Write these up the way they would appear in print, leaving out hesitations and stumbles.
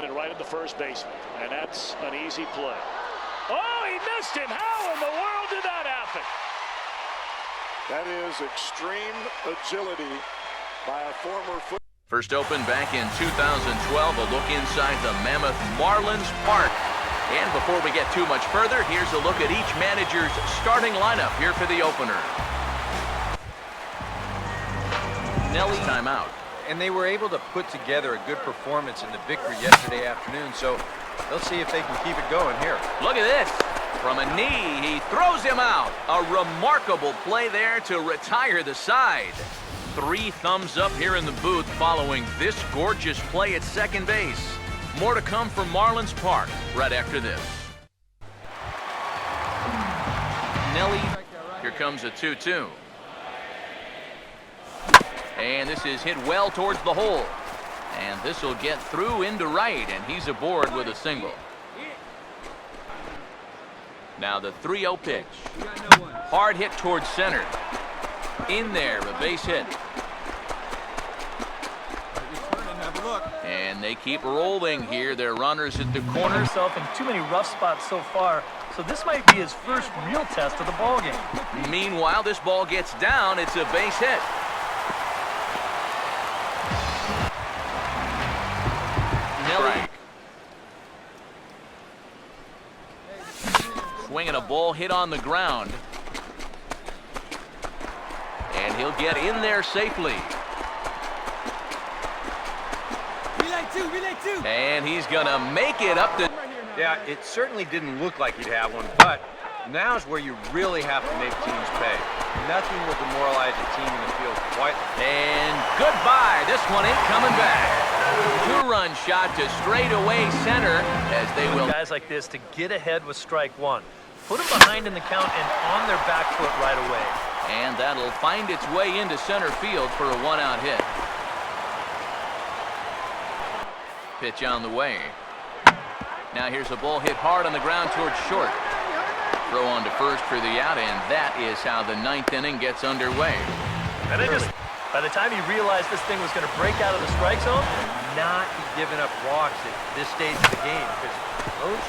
pointed right at the first baseman, and that's an easy play. Oh, he missed him. How in the world did that happen? That is extreme agility by a former football. First opened back in 2012, a look inside the Mammoth Marlins Park. And before we get too much further, here's a look at each manager's starting lineup here for the opener. Nelly timeout. And they were able to put together a good performance in the victory yesterday afternoon, so they'll see if they can keep it going here. Look at this. From a knee, he throws him out. A remarkable play there to retire the side. 3 thumbs up here in the booth following this gorgeous play at second base. More to come from Marlins Park right after this. Nelly, here comes a 2-2. And this is hit well towards the hole. And this will get through into right, and he's aboard with a single. Now the 3-0 pitch. Hard hit towards center. In there, a base hit. And they keep rolling here. Their runners at the corner. Himself in too many rough spots so far, so this might be his first real test of the ball game. Meanwhile, this ball gets down. It's a base hit. Nelly. Swinging a ball hit on the ground. And he'll get in there safely. Relay two. And he's going to make it up to... Yeah, it certainly didn't look like he'd have one, but now's where you really have to make teams pay. Nothing will demoralize a team in the field quite. And goodbye. This one ain't coming back. 2-run shot to straightaway center as they will... Guys like this to get ahead with strike one. Put them behind in the count and on their back foot right away. And that'll find its way into center field for a 1-out hit. Pitch on the way. Now here's a ball hit hard on the ground towards short. Throw on to first for the out, and that is how the 9th inning gets underway. And by the time he realized this thing was going to break out of the strike zone, Not giving up walks at this stage of the game, because those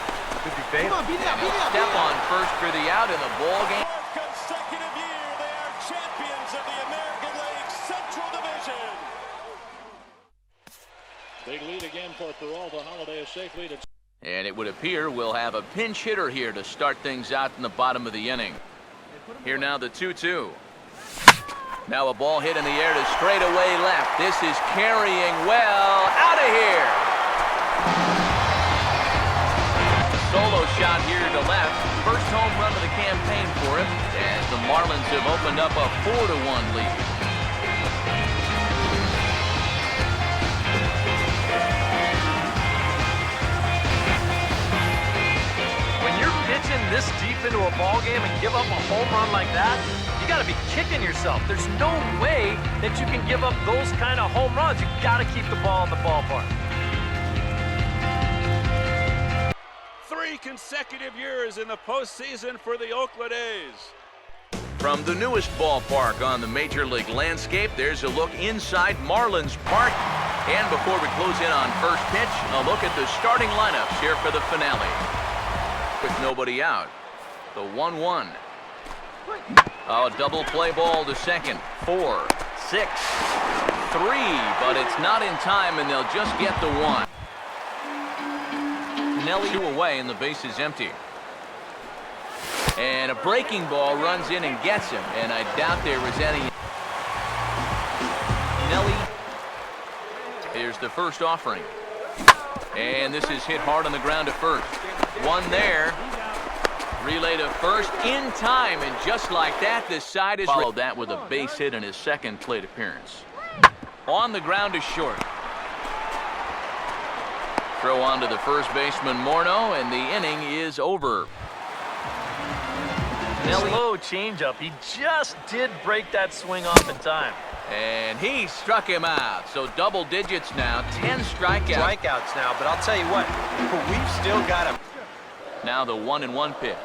could be fatal. Step on first for the out in the ball game. Consecutive year, they are champions of the American League Central Division. Big lead again for Peralta. Holiday is safe lead. And it would appear we'll have a pinch hitter here to start things out in the bottom of the inning. Here now the 2-2. Now a ball hit in the air to straightaway left. This is carrying well. Out of here. A solo shot here to left. First home run of the campaign for him as the Marlins have opened up a 4-1 lead. pitching this deep into a ball game and give up a home run like that, you got to be kicking yourself. There's no way that you can give up those kind of home runs. You got to keep the ball in the ballpark. 3 consecutive years in the postseason for the Oakland A's. From the newest ballpark on the Major League landscape, there's a look inside Marlins Park. And before we close in on first pitch, a look at the starting lineups here for the finale. With nobody out, the 1-1. A double play ball to second. 4, 6, 3, but it's not in time, and they'll just get the 1. Nelly 2 away, and the base is empty. And a breaking ball runs in and gets him, and I doubt there was any. Nelly, here's the first offering. And this is hit hard on the ground to first. 1 there. Relay to first in time, and just like that, this side is followed that with a base hit in his second plate appearance. On the ground to short. Throw on to the first baseman, Morneau, and the inning is over. Slow changeup. He just did break that swing off in time. And he struck him out. So double digits now, 10 strikeouts. Strikeouts now, but I'll tell you what, we've still got him. Now the 1-1 pitch.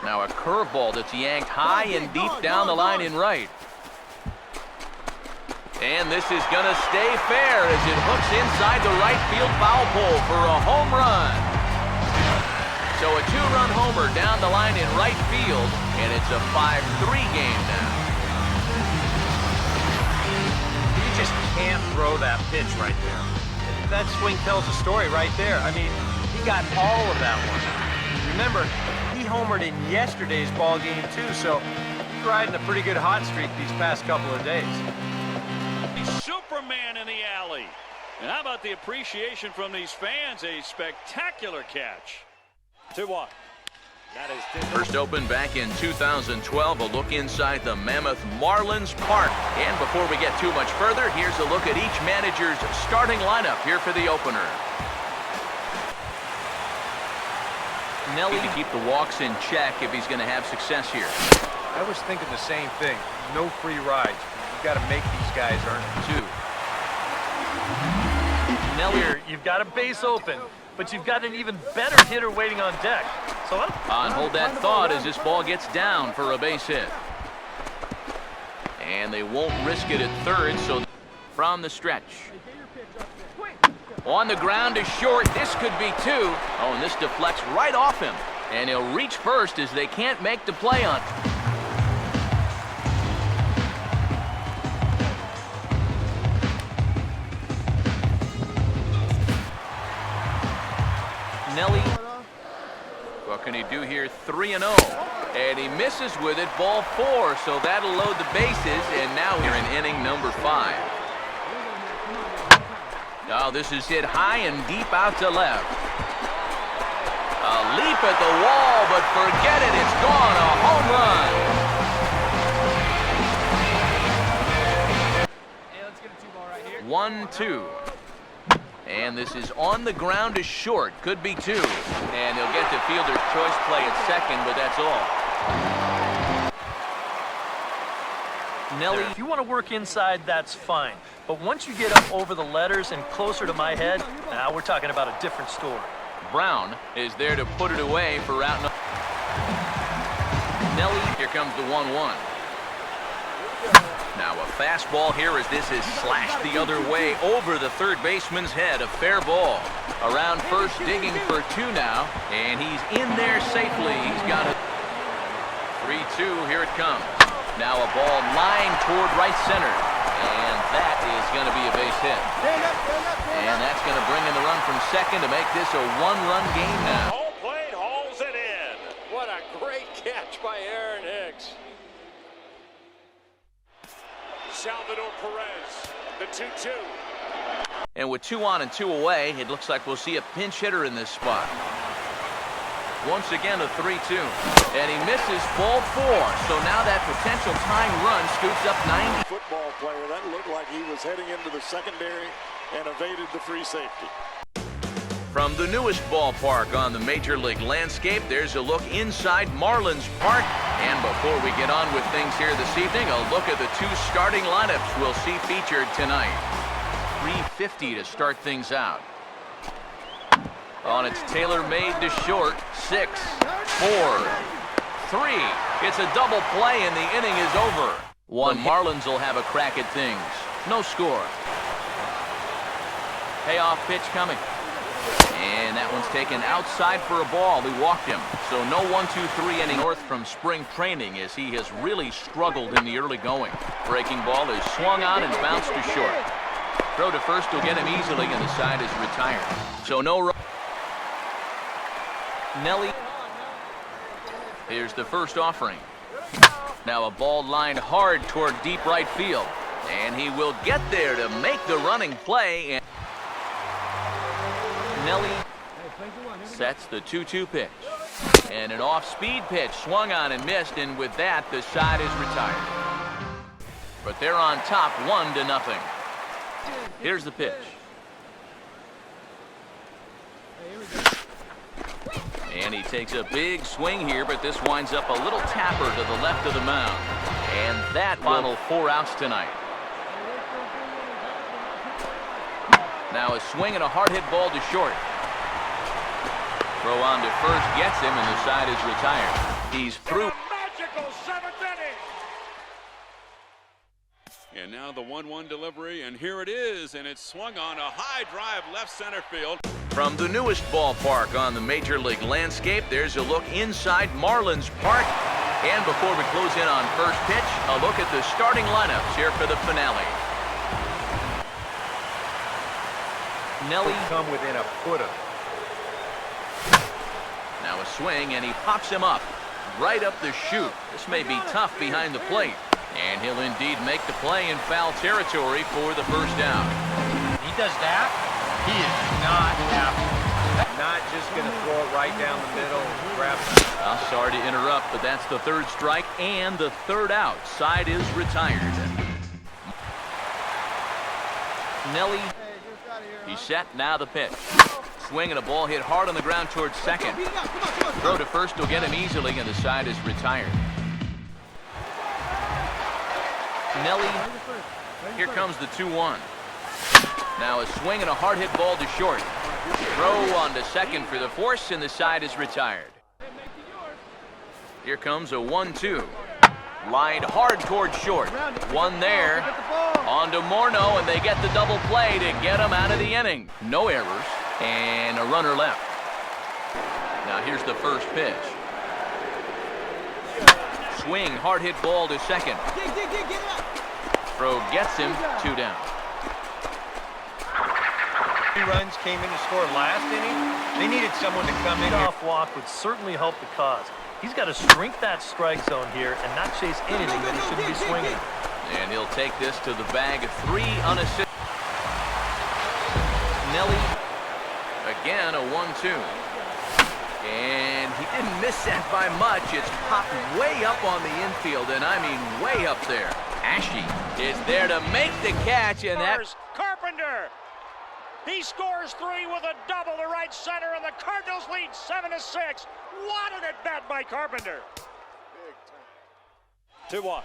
Now a curveball that's yanked high and deep down the line in right. And this is going to stay fair as it hooks inside the right field foul pole for a home run. So a two-run homer down the line in right field, and it's a 5-3 game now. You just can't throw that pitch right there. That swing tells a story right there. I mean, he got all of that one. Remember, he homered in yesterday's ball game too, so he's riding a pretty good hot streak these past couple of days. Superman in the alley. And how about the appreciation from these fans? A spectacular catch. 2-1. That is Diff. First opened back in 2012, a look inside the Mammoth Marlins Park. And before we get too much further, here's a look at each manager's starting lineup here for the opener. Nelly to keep the walks in check if he's going to have success here. I was thinking the same thing. No free rides. You've got to make these guys earn it. 2. Nelly, you've got a base open, but you've got an even better hitter waiting on deck. So On hold that thought as this ball gets down for a base hit. And they won't risk it at third, so from the stretch. On the ground to short, this could be 2. Oh, and this deflects right off him. And he'll reach first as they can't make the play on it. Nelly, what can he do here? 3-0. And he misses with it, ball 4, so that'll load the bases, and now we're in inning number 5. Oh, this is hit high and deep out to left. A leap at the wall, but forget it, it's gone, a home run. yeah, let's get a 2-ball right here. 1-2. And this is on the ground to short. Could be 2. And he'll get the fielder's choice play at second, but that's all. Nelly, if you want to work inside, that's fine. But once you get up over the letters and closer to my head, now we're talking about a different story. Brown is there to put it away for out. Nelly, here comes the 1-1. Now a fastball here as this is slashed the other way over the third baseman's head. A fair ball. Around first, digging for 2 now. And he's in there safely. He's got it. 3-2, here it comes. Now a ball lined toward right center. And that is going to be a base hit. And that's going to bring in the run from second to make this a 1-run game now. Home plate hauls it in. What a great catch by Aaron Hicks. Salvador Perez, the 2-2. And with 2 on and 2 away, it looks like we'll see a pinch hitter in this spot. Once again, a 3-2. And he misses ball 4. So now that potential tying run scoots up 90. Football player, that looked like he was heading into the secondary and evaded the free safety. From the newest ballpark on the Major League landscape, there's a look inside Marlins Park. And before we get on with things here this evening, a look at the 2 starting lineups we'll see featured tonight. 350 to start things out. On its tailor-made to short, 6, 4, 3. It's a double play and the inning is over. The Marlins will have a crack at things. No score. Payoff pitch coming. And that one's taken outside for a ball. He walked him. So no 1-2-3 inning north from spring training as he has really struggled in the early going. Breaking ball is swung on and bounced to short. Throw to first will get him easily and the side is retired. So no. Nelly. Here's the first offering. Now a ball lined hard toward deep right field. And he will get there to make the running play. And Nelly sets the 2-2 pitch. And an off-speed pitch swung on and missed. And with that, the side is retired. But they're on top 1-0. Here's the pitch. And he takes a big swing here, but this winds up a little tapper to the left of the mound. And that final 4 outs tonight. Now a swing and a hard hit ball to short. Throw on to first gets him, and the side is retired. He's through. Magical 7th inning. And now Now the 1-1 delivery, and here it is, and it's swung on a high drive left center field. From the newest ballpark on the Major League landscape, there's a look inside Marlins Park. And before we close in on first pitch, a look at the starting lineups here for the finale. Nelly Come within a foot of. Now a swing, and he pops him up right up the chute. This may be tough behind the plate. And he'll indeed make the play in foul territory for the first down. He does that, he is not happy. Not just going to throw it right down the middle and grab it. Well, sorry to interrupt, but that's the third strike and the third out. Side is retired. Nelly, he's set, now the pitch. Swing and a ball hit hard on the ground towards second. Throw to first will get him easily, and the side is retired. Nelly, here comes the 2-1. Now a swing and a hard hit ball to short. Throw on to second for the force, and the side is retired. Here comes a 1-2. Lined hard towards short. One there. On to Morneau, and they get the double play to get him out of the inning. No errors, and a runner left. Now here's the first pitch. Swing, hard hit ball to second. Throw gets him, 2 down. 3 runs came in to score last inning. They needed someone to come in here. Off walk would certainly help the cause. He's got to shrink that strike zone here and not chase anything that he shouldn't be swinging. And he'll take this to the bag of 3 unassisted. Nelly, again a 1-2. And he didn't miss that by much. It's popped way up on the infield, and I mean way up there. Ashe is there to make the catch, and that... Carpenter. He scores 3 with a double to right center, and the Cardinals lead 7-6. What an at-bat by Carpenter. 2-1.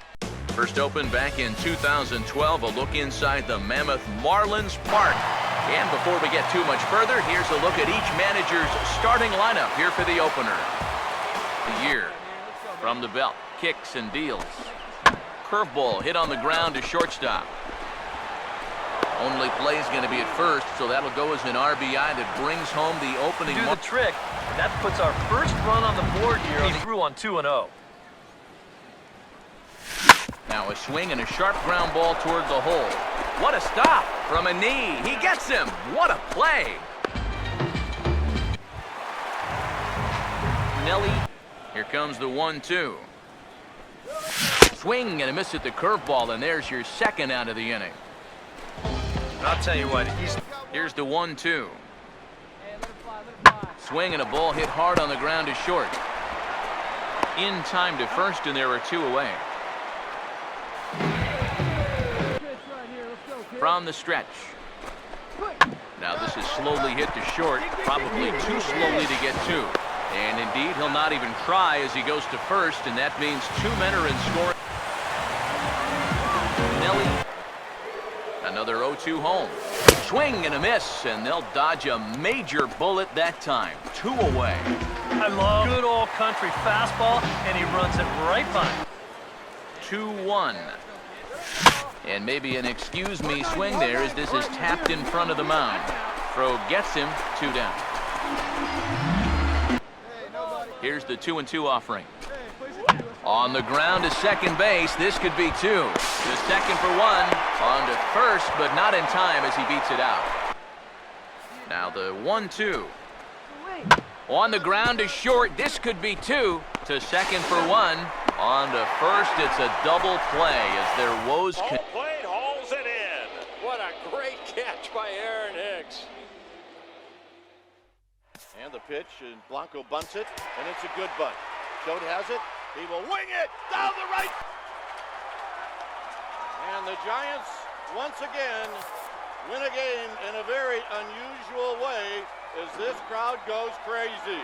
First opened back in 2012, a look inside the Mammoth Marlins Park. And before we get too much further, here's a look at each manager's starting lineup here for the opener. The year from the belt, kicks and deals. Curveball hit on the ground to shortstop. Only play is going to be at first, so that'll go as an RBI that brings home the opening. Do the trick, and that puts our first run on the board here. He threw on 2-0. Now a swing and a sharp ground ball toward the hole. What a stop from a knee. He gets him. What a play. Nelly, here comes the 1-2. Swing and a miss at the curveball, and there's your second out of the inning. I'll tell you what, Here's the 1-2. Swing and a ball hit hard on the ground to short. In time to first, and there are 2 away. From the stretch. Now this is slowly hit to short, probably too slowly to get 2. And indeed, he'll not even try as he goes to first, and that means 2 men are in scoring. Nelly, another 0-2 home. Swing and a miss, and they'll dodge a major bullet that time. 2 away. I love good old country fastball, and he runs it right by. 2-1. And maybe an excuse me swing there as this is tapped in front of the mound. Throw gets him, 2 down. Here's the 2-2 offering. On the ground to second base, this could be 2. The second for 1, on to first, but not in time as he beats it out. Now the 1-2. On the ground to short, this could be 2. To second for 1. On to first, it's a double play as their woes... Played, hauls it in. What a great catch by Aaron Hicks. And the pitch, and Blanco bunts it, and it's a good bunt. Schott has it. He will wing it down the right. And the Giants, once again, win a game in a very unusual way as this crowd goes crazy.